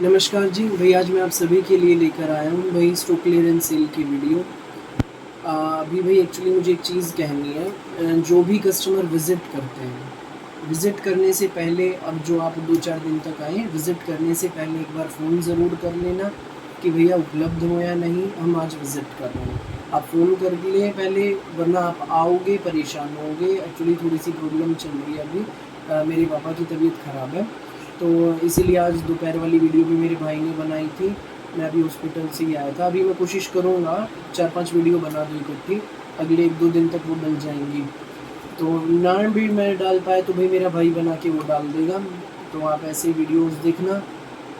नमस्कार जी भाई, आज मैं आप सभी के लिए लेकर आया हूँ भाई स्टॉक क्लियरेंस सेल की वीडियो। अभी भाई एक्चुअली मुझे एक चीज़ कहनी है। जो भी कस्टमर विज़िट करते हैं, विज़िट करने से पहले, अब जो आप 2-4 दिन तक आए, विज़िट करने से पहले एक बार फ़ोन ज़रूर कर लेना कि भैया उपलब्ध हो या नहीं, हम आज विज़िट कर रहे हैं। आप फ़ोन कर लें पहले, वरना आप आओगे परेशान होगे। एक्चुअली थोड़ी सी प्रॉब्लम चल रही है अभी। मेरे पापा की तबीयत ख़राब है, तो इसीलिए आज दोपहर वाली वीडियो भी मेरे भाई ने बनाई थी। मैं अभी हॉस्पिटल से ही आया था। अभी मैं कोशिश करूँगा 4-5 वीडियो बना दूँ इकट्ठी, अगले 1-2 दिन तक वो डल जाएंगी। तो ना भी मैं डाल पाए तो भाई मेरा भाई बना के वो डाल देगा। तो आप ऐसे वीडियोस देखना,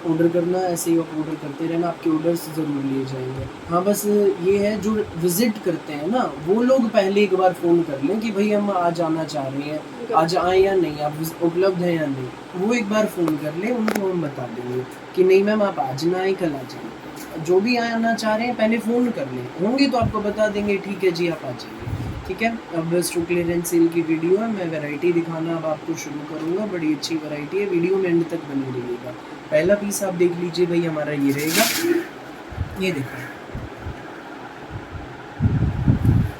ऑर्डर करना, ऐसे ही आप ऑर्डर करते रहना, आपके ऑर्डर्स ज़रूर लिए जाएंगे। हाँ, बस ये है, जो विज़िट करते हैं ना, वो लोग पहले एक बार फ़ोन कर लें कि भाई हम आज आना चाह रहे हैं, आज आएँ या नहीं, आप उपलब्ध हैं या नहीं। वो एक बार फ़ोन कर लें, उनको हम बता देंगे कि नहीं मैम आप आज ना आएँ, कल आ जाएँ। जो भी आना चाह रहे हैं पहले फ़ोन कर लें, होंगे तो आपको बता देंगे ठीक है जी आप आ जाइए। ठीक है, अब स्टॉक क्लियरेंस सेल की वीडियो है, मैं वैरायटी दिखाना अब आपको शुरू करूँगा। बड़ी अच्छी वैरायटी है, वीडियो में एंड तक बनी रहिएगा। पहला पीस आप देख लीजिए भाई, हमारा ये रहेगा। ये देखो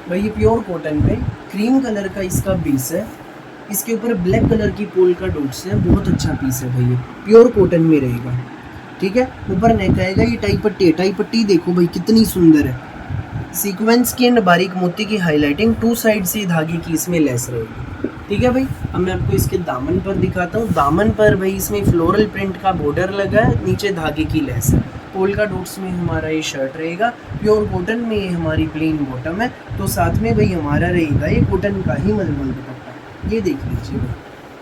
भाई, ये प्योर कॉटन पे क्रीम कलर का इसका पीस है। इसके ऊपर ब्लैक कलर की पोल का डॉट्स है। बहुत अच्छा पीस है भाई, ये प्योर कॉटन में रहेगा। ठीक है, ऊपर नेक आएगा, ये टाई पट्टी है। टाई पट्टी देखो भाई कितनी सुंदर है, सीक्वेंस की एंड बारीक मोती की हाईलाइटिंग, 2 साइड से धागे की इसमें लेस रहेगी। ठीक है भाई, अब मैं आपको इसके दामन पर दिखाता हूँ। दामन पर भाई इसमें फ्लोरल प्रिंट का बॉर्डर लगा है, नीचे धागे की लेस है। पोल्का डॉट्स में हमारा ये शर्ट रहेगा। प्योर कॉटन में ये हमारी प्लेन बॉटम है। तो साथ में भाई हमारा रहेगा ये कॉटन का ही मलमल दुपट्टा। ये देख लीजिए भाई,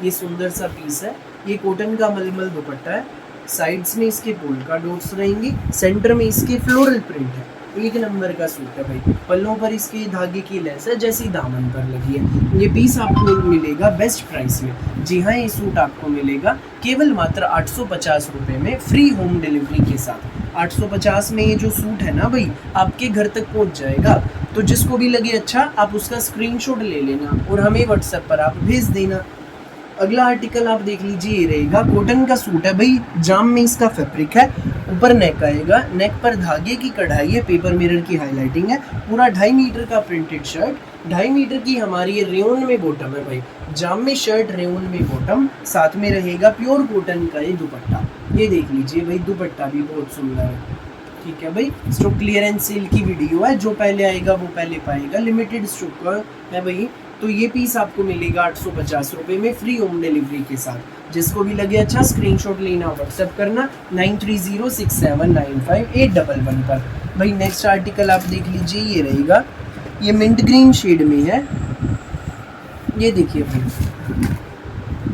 ये सुंदर सा पीस है। ये कॉटन का मलमल दुपट्टा है। साइड्स में इसके पोल्का डॉट्स रहेंगी, सेंटर में इसके फ्लोरल प्रिंट है। एक नंबर का सूट है भाई। पल्लों पर इसके धागे की लेस है, जैसी दामन पर लगी है। ये पीस आपको मिलेगा बेस्ट प्राइस में। जी हाँ, ये सूट आपको मिलेगा केवल मात्र 850 रुपये में, फ्री होम डिलीवरी के साथ। 850 में ये जो सूट है ना भाई, आपके घर तक पहुंच जाएगा। तो जिसको भी लगे अच्छा, आप उसका स्क्रीनशॉट ले लेना और हमें व्हाट्सएप पर आप भेज देना। अगला आर्टिकल आप देख लीजिए, ये रहेगा। कॉटन का सूट है भाई, जाम में इसका फैब्रिक है। ऊपर नेक आएगा, नेक पर धागे की कढ़ाई है, पेपर मिरर की हाईलाइटिंग है। पूरा 2.5 मीटर का प्रिंटेड शर्ट, 2.5 मीटर की हमारी ये रेयन में बॉटम है भाई। जाम में शर्ट, रेयन में बॉटम, साथ में रहेगा प्योर कॉटन का ये दुपट्टा। ये देख लीजिए भाई, दुपट्टा भी बहुत सुंदर है। ठीक है भाई, स्टॉक क्लियरेंस सेल की वीडियो है, जो पहले आएगा वो पहले पाएगा। लिमिटेड स्टॉक का है भाई। तो ये पीस आपको मिलेगा 850 रुपये में, फ्री होम डिलीवरी के साथ। जिसको भी लगे अच्छा, स्क्रीनशॉट लेना, व्हाट्सएप करना 9306795811 पर। भाई नेक्स्ट आर्टिकल आप देख लीजिए, ये रहेगा। ये मिंट ग्रीन शेड में है। ये देखिए भाई,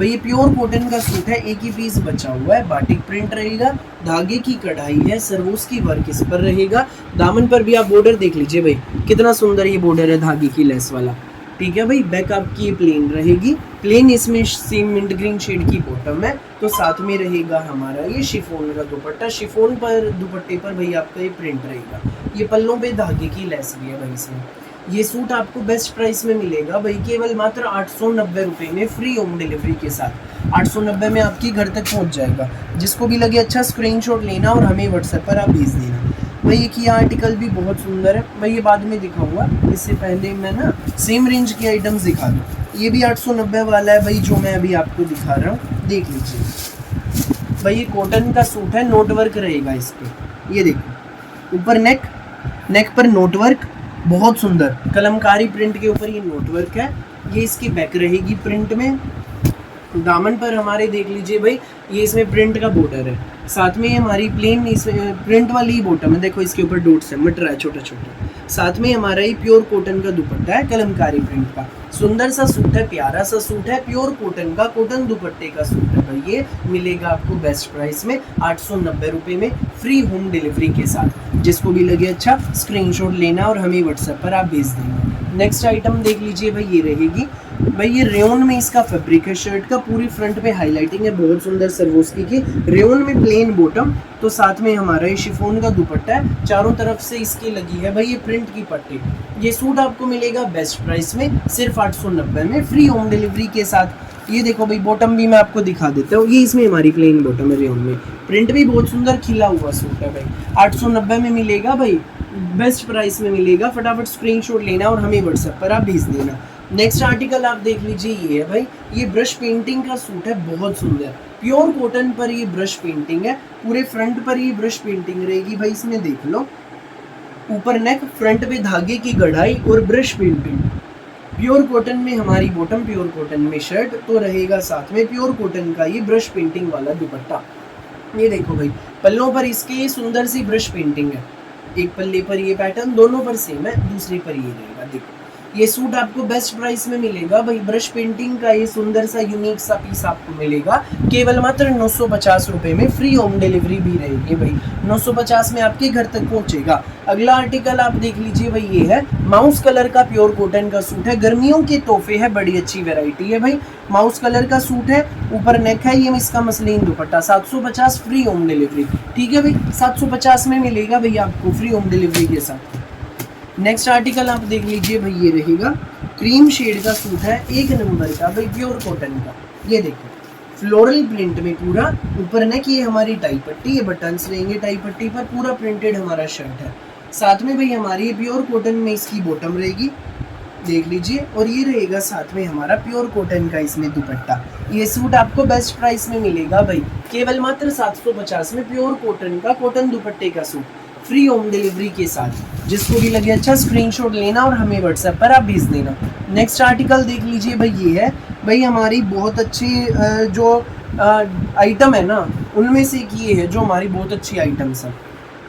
ये प्योर कॉटन का सूट है। एक ही पीस बचा हुआ है, बाटिक प्रिंट रहेगा, धागे की कढ़ाई है, सरवोस की वर्क इस पर रहेगा। दामन पर भी आप बॉर्डर देख लीजिए भाई, कितना सुंदर ये बॉर्डर है धागे की लेस वाला। ठीक है भाई, बैक आपकी प्लेन रहेगी। प्लेन इसमें सेम मिंट ग्रीन शेड की बॉटम है। तो साथ में रहेगा हमारा ये शिफॉन का दुपट्टा। शिफॉन पर दुपट्टे पर भाई आपका ये प्रिंट रहेगा। ये पल्लों पे धागे की लेस भी है भाई इसमें। ये सूट आपको बेस्ट प्राइस में मिलेगा भाई, केवल मात्र 890 रुपये में, फ्री होम डिलीवरी के साथ। 890 में आपकी घर तक पहुंच जाएगा। जिसको भी लगे अच्छा, स्क्रीनशॉट लेना और हमें व्हाट्सएप पर आप भेज देना भाई। एक ये आर्टिकल भी बहुत सुंदर है भाई, ये बाद में दिखाऊंगा। इससे पहले मैं ना सेम रेंज के आइटम्स दिखा दूँ। ये भी 890 वाला है भाई, जो मैं अभी आपको दिखा रहा हूँ। देख लीजिए भाई, ये कॉटन का सूट है, नोट वर्क रहेगा इस पर। ये देखो, ऊपर नेक पर नोट वर्क, बहुत सुंदर कलमकारी प्रिंट के ऊपर ये नोट वर्क है। ये इसकी बैक रहेगी प्रिंट में। दामन पर हमारे देख लीजिए भाई, ये इसमें प्रिंट का बॉर्डर है। साथ में हमारी प्लेन इसमें प्रिंट वाली ही बॉटम है। देखो इसके ऊपर डॉट्स है, मट रहा है छोटा छोटा। साथ में हमारा ये प्योर कॉटन का दुपट्टा है, कलमकारी प्रिंट का। सुंदर सा सूट है, प्यारा सा सूट है, प्योर कॉटन का, कॉटन दुपट्टे का सूट है भाई। ये मिलेगा आपको बेस्ट प्राइस में 890 रुपये में, फ्री होम डिलीवरी के साथ। जिसको भी लगे अच्छा, स्क्रीनशॉट लेना और हमें व्हाट्सएप पर आप भेज देंगे। नेक्स्ट आइटम देख लीजिए भाई, ये रहेगी भाई, ये रेयन में इसका फैब्रिक है शर्ट का। पूरी फ्रंट पे हाईलाइटिंग है, बहुत सुंदर सरवोस्की की। रेयन में प्लेन बॉटम, तो साथ में हमारा ये शिफॉन का दुपट्टा है। चारों तरफ से इसकी लगी है भाई ये प्रिंट की पट्टी। ये सूट आपको मिलेगा बेस्ट प्राइस में, सिर्फ 890 में, फ्री होम डिलीवरी के साथ। ये देखो भाई बॉटम भी मैं आपको दिखा देता हूँ, ये इसमें हमारी प्लेन बॉटम है रेयन में, प्रिंट भी बहुत सुंदर खिला हुआ सूट है भाई। 890 में मिलेगा भाई, बेस्ट प्राइस में मिलेगा। फटाफट स्क्रीनशॉट लेना और हमें व्हाट्सएप पर आप भेज देना। नेक्स्ट आर्टिकल आप देख लीजिए, ये है भाई, ये ब्रश पेंटिंग का सूट है, बहुत सुंदर प्योर कॉटन पर ये ब्रश पेंटिंग है, पूरे फ्रंट पर ये ब्रश पेंटिंग रहेगी भाई। इसमें देख लो ऊपर नेक, फ्रंट पे धागे की कढ़ाई और ब्रश पेंटिंग। प्योर कॉटन में हमारी बॉटम, प्योर कॉटन में शर्ट, तो रहेगा साथ में प्योर कॉटन का ये ब्रश पेंटिंग वाला दुपट्टा। ये देखो भाई पल्लों पर इसके सुंदर सी ब्रश पेंटिंग है, एक पल्ले पर ये पैटर्न, दोनों पर सेम है, दूसरे पर ये रहेगा। देखो ये सूट आपको बेस्ट प्राइस में मिलेगा भाई। ब्रश पेंटिंग का ये सुंदर सा यूनिक सा पीस आपको मिलेगा केवल मात्र 950 रुपये में। फ्री होम डिलीवरी भी रहेगी भाई, 950 में आपके घर तक पहुंचेगा। अगला आर्टिकल आप देख लीजिए भाई, ये है माउस कलर का प्योर कॉटन का सूट है, गर्मियों के तोहफे है, बड़ी अच्छी वेराइटी है भाई। माउस कलर का सूट है, ऊपर नेक है, ये इसका मसलिन दुपट्टा, 750 फ्री होम डिलीवरी। ठीक है भाई, 750 में मिलेगा भाई आपको फ्री होम डिलीवरी के साथ। नेक्स्ट आर्टिकल आप देख लीजिए भाई, ये रहेगा क्रीम शेड का सूट है, एक नंबर का भाई, प्योर कॉटन का। ये देखो फ्लोरल प्रिंट में पूरा, ऊपर नेक, ये हमारी टाई पट्टी, ये बटन्स रहेंगे टाई पट्टी पर, पूरा प्रिंटेड हमारा शर्ट है। साथ में भाई हमारी प्योर कॉटन में इसकी बॉटम रहेगी, देख लीजिए, और ये रहेगा साथ में हमारा प्योर कॉटन का इसमें दुपट्टा। ये सूट आपको बेस्ट प्राइस में मिलेगा भाई, केवल मात्र 750 में प्योर कॉटन का कॉटन दुपट्टे का सूट, फ्री होम डिलीवरी के साथ। जिसको भी लगे अच्छा स्क्रीनशॉट लेना और हमें व्हाट्सएप पर आप भेज देना। नेक्स्ट आर्टिकल देख लीजिए भाई, ये है भाई हमारी बहुत अच्छी जो आइटम है ना, उनमें से एक ये है जो हमारी बहुत अच्छी आइटम्स है,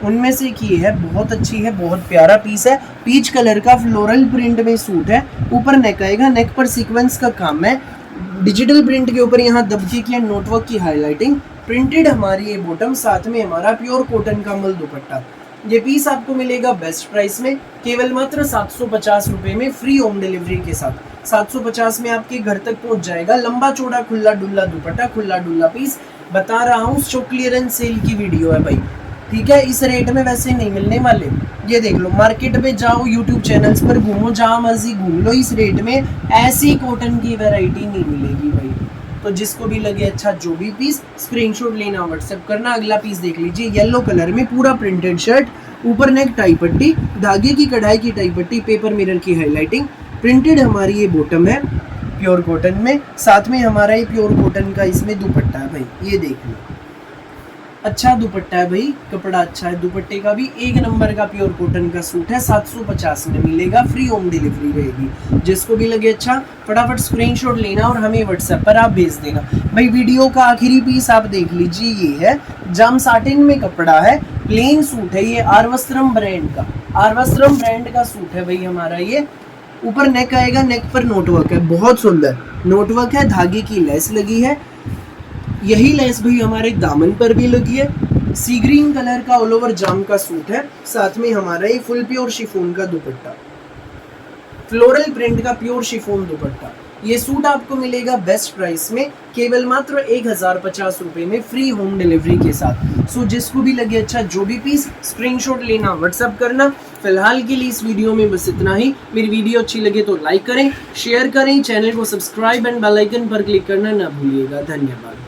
उनमें से एक ये है, बहुत अच्छी है, बहुत प्यारा पीस है। पीच कलर का फ्लोरल प्रिंट में सूट है, ऊपर नेक आएगा, नेक पर सीक्वेंस का काम है, डिजिटल प्रिंट के ऊपर यहाँ दबके की नोटवर्क की हाईलाइटिंग, प्रिंटेड हमारी ये बॉटम, साथ में हमारा प्योर कॉटन का मल दुपट्टा। ये पीस आपको मिलेगा बेस्ट प्राइस में, केवल मात्र 750 रुपये में, फ्री होम डिलीवरी के साथ। 750 में आपके घर तक पहुंच जाएगा। लंबा चौड़ा खुला डुल्ला दुपट्टा, खुला डुल्ला पीस, बता रहा हूँ स्टॉक क्लियरेंस सेल की वीडियो है भाई। ठीक है, इस रेट में वैसे नहीं मिलने वाले। ये देख लो, मार्केट पे जाओ, यूट्यूब चैनल्स पर घूमो, जहाँ मर्जी घूम लो, इस रेट में ऐसी कॉटन की वैरायटी नहीं मिलेगी भाई। तो जिसको भी लगे अच्छा जो भी पीस, स्क्रीनशॉट लेना, व्हाट्सएप करना। अगला पीस देख लीजिए, येलो कलर में पूरा प्रिंटेड शर्ट, ऊपर नेक टाई पट्टी, धागे की कढ़ाई की टाई पट्टी, पेपर मिरर की हाईलाइटिंग, प्रिंटेड हमारी ये बॉटम है प्योर कॉटन में, साथ में हमारा ये प्योर कॉटन का इसमें दुपट्टा है भाई। ये देख लो, अच्छा दुपट्टा है भाई, कपड़ा अच्छा है, दुपट्टे का भी एक नंबर का प्योर कॉटन का सूट है। 750 में मिलेगा, फ्री होम डिलीवरी रहेगी। जिसको भी लगे अच्छा फटाफट स्क्रीनशॉट लेना और हमें व्हाट्सएप पर आप भेज देना भाई। वीडियो का आखिरी पीस आप देख लीजिए, ये है जाम साटिन में कपड़ा है, प्लेन सूट है, ये आरवस्त्रम ब्रांड का, आरवस्त्रम ब्रांड का सूट है भाई हमारा। ये ऊपर नेक आएगा, नेक पर नोटवर्क है, बहुत सुंदर नोटवर्क है, धागे की लेस लगी है, यही लेस भाई हमारे दामन पर भी लगी है। सी ग्रीन कलर का ऑल ओवर जाम का सूट है, साथ में हमारा ये फुल प्योर शिफॉन का दुपट्टा, फ्लोरल प्रिंट का प्योर शिफॉन दुपट्टा। ये सूट आपको मिलेगा बेस्ट प्राइस में, केवल मात्र 1050 रुपये में, फ्री होम डिलीवरी के साथ। सो जिसको भी लगे अच्छा जो भी पीस, स्क्रीनशॉट लेना, व्हाट्सएप करना। फिलहाल के लिए इस वीडियो में बस इतना ही। मेरी वीडियो अच्छी लगे तो लाइक करें, शेयर करें, चैनल को सब्सक्राइब एंड बेल आइकन पर क्लिक करना ना भूलिएगा। धन्यवाद।